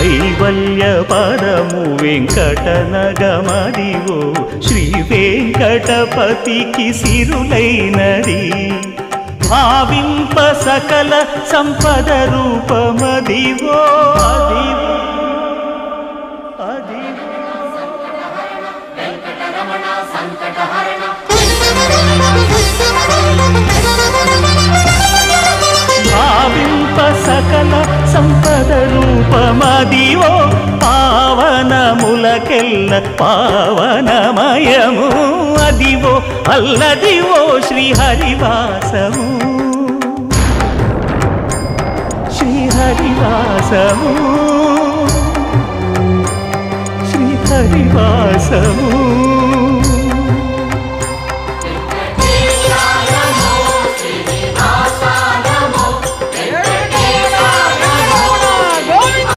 కైవల్య పదము వెంకటనగమదివో శ్రీ వెంకటపతికి సిరులైనది భావింప సకల సంపద రూపమదివో అదివో అదివో భావింప సకల సంపద రూపమదివో పావనములకెల్ల పావనమయము అదివో అల్లదివో శ్రీహరివాసము శ్రీహరివాసము శ్రీహరివాసము